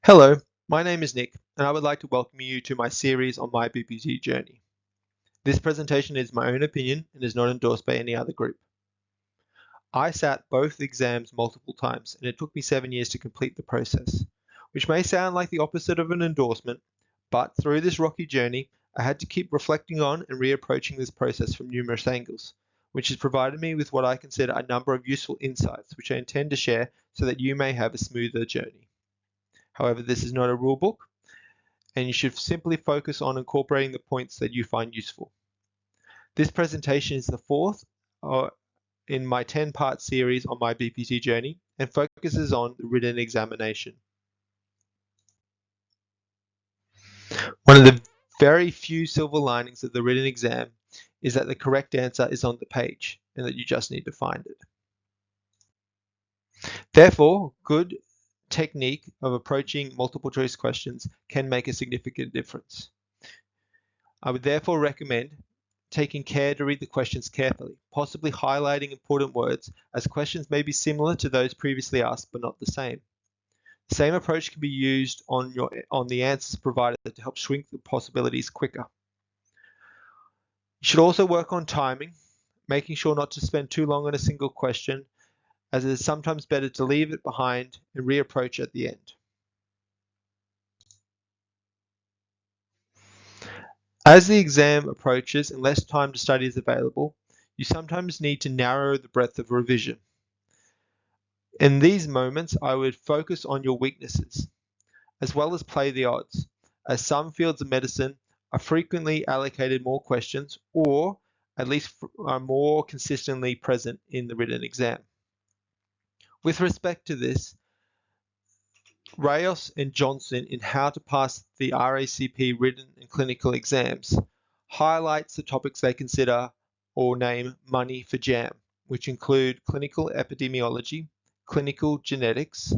Hello, my name is Nick, and I would like to welcome you to my series on my BPT journey. This presentation is my own opinion and is not endorsed by any other group. I sat both exams multiple times, and it took me 7 years to complete the process, which may sound like the opposite of an endorsement, but through this rocky journey, I had to keep reflecting on and reapproaching this process from numerous angles, which has provided me with what I consider a number of useful insights, which I intend to share so that you may have a smoother journey. However, this is not a rule book, and you should simply focus on incorporating the points that you find useful. This presentation is the fourth in my 10-part series on my BPT journey and focuses on the written examination. One of the very few silver linings of the written exam is that the correct answer is on the page and that you just need to find it. Therefore, good technique of approaching multiple choice questions can make a significant difference. I would therefore recommend taking care to read the questions carefully, possibly highlighting important words, as questions may be similar to those previously asked but not the same. The same approach can be used on the answers provided to help shrink the possibilities quicker. You should also work on timing, making sure not to spend too long on a single question, as it is sometimes better to leave it behind and reapproach at the end. As the exam approaches and less time to study is available, you sometimes need to narrow the breadth of revision. In these moments, I would focus on your weaknesses, as well as play the odds, as some fields of medicine are frequently allocated more questions, or at least are more consistently present in the written exam. With respect to this, Rayos and Johnson in How to Pass the RACP Written and Clinical Exams highlights the topics they consider or name money for jam, which include clinical epidemiology, clinical genetics,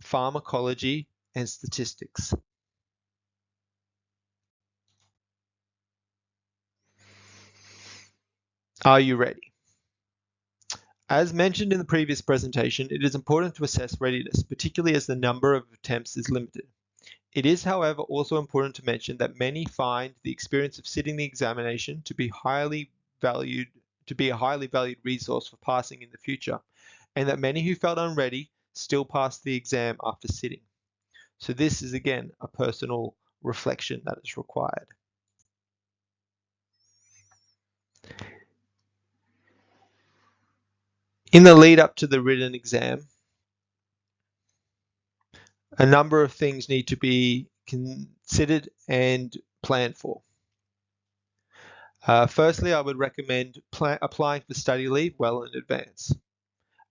pharmacology, and statistics. Are you ready? As mentioned in the previous presentation, it is important to assess readiness, particularly as the number of attempts is limited. It is, however, also important to mention that many find the experience of sitting the examination to be a highly valued resource for passing in the future, and that many who felt unready still passed the exam after sitting. So this is again a personal reflection that is required. In the lead up to the written exam, a number of things need to be considered and planned for. Firstly, I would recommend applying for study leave well in advance.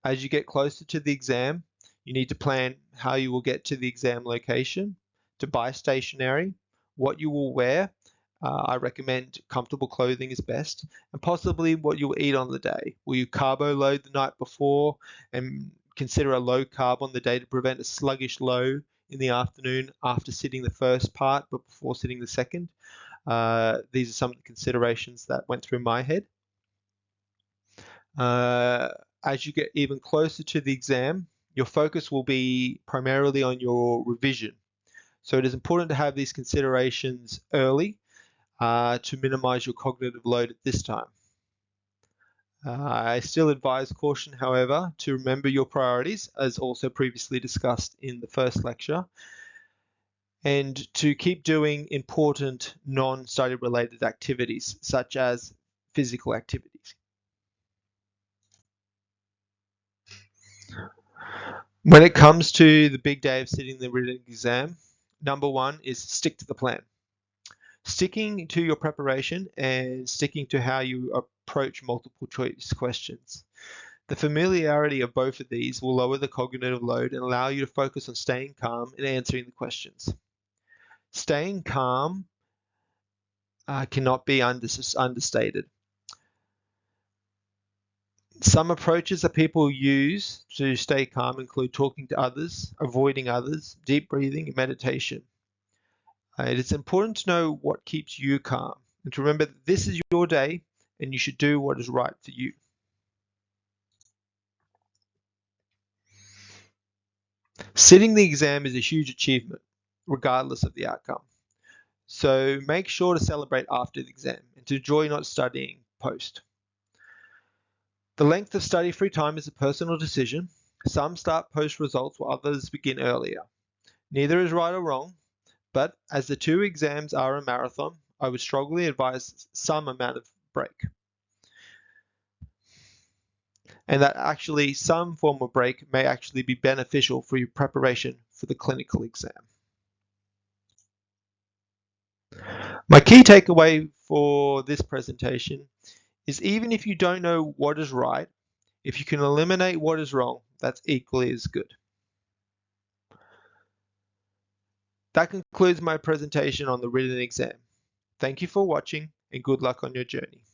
As you get closer to the exam, you need to plan how you will get to the exam location, to buy stationery, what you will wear. I recommend comfortable clothing is best, and possibly what you'll eat on the day. Will you carbo load the night before and consider a low carb on the day to prevent a sluggish low in the afternoon after sitting the first part but before sitting the second? These are some of the considerations that went through my head. As you get even closer to the exam, your focus will be primarily on your revision. So it is important to have these considerations early to minimize your cognitive load at this time. I still advise caution, however, to remember your priorities, as also previously discussed in the first lecture, and to keep doing important non-study related activities, such as physical activities. When it comes to the big day of sitting the written exam, number one is stick to the plan. Sticking to your preparation and sticking to how you approach multiple choice questions. The familiarity of both of these will lower the cognitive load and allow you to focus on staying calm and answering the questions. Staying calm cannot be understated. Some approaches that people use to stay calm include talking to others, avoiding others, deep breathing, and meditation. It is important to know what keeps you calm and to remember that this is your day and you should do what is right for you. Sitting the exam is a huge achievement, regardless of the outcome. So make sure to celebrate after the exam and to enjoy not studying post. The length of study-free time is a personal decision. Some start post results while others begin earlier. Neither is right or wrong, but as the two exams are a marathon, I would strongly advise some amount of break. And that actually some form of break may actually be beneficial for your preparation for the clinical exam. My key takeaway for this presentation is even if you don't know what is right, if you can eliminate what is wrong, that's equally as good. That concludes my presentation on the written exam. Thank you for watching and good luck on your journey.